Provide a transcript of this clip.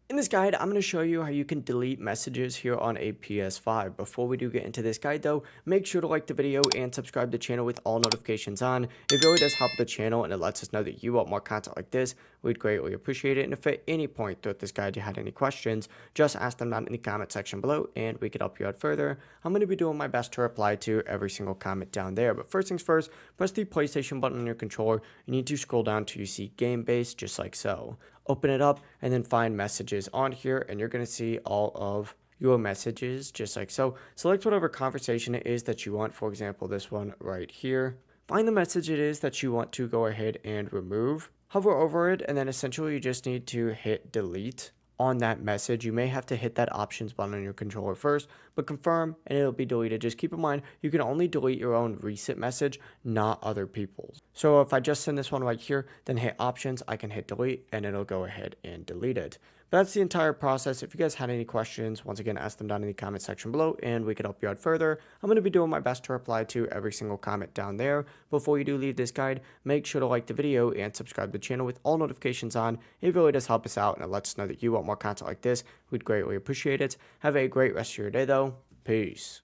In this guide, I'm going to show you how you can delete messages here on a PS5. Before we do get into this guide though, make sure to like the video and subscribe to the channel with all notifications on. It really does help the channel and it lets us know that you want more content like this. We'd greatly appreciate it. And if at any point throughout this guide you had any questions, just ask them down in the comment section below and we could help you out further. I'm going to be doing my best to reply to every single comment down there. But first things first, press the PlayStation button on your controller. You need to scroll down till you see Game Base, just like so. Open it up and then find messages on here and you're going to see all of your messages just like so. Select whatever conversation it is that you want. For example, this one right here. Find the message it is that you want to go ahead and remove. Hover over it and then essentially you just need to hit delete on that message. You may have to hit that options button on your controller first, but confirm and it'll be deleted. Just keep in mind, you can only delete your own recent message, not other people's. So if I just send this one right here, then hit options, I can hit delete and it'll go ahead and delete it. But that's the entire process. If you guys had any questions, once again, ask them down in the comment section below and we can help you out further. I'm going to be doing my best to reply to every single comment down there. Before you do leave this guide, make sure to like the video and subscribe to the channel with all notifications on. It really does help us out and it lets us know that you want more content like this. We'd greatly appreciate it. Have a great rest of your day though. Peace.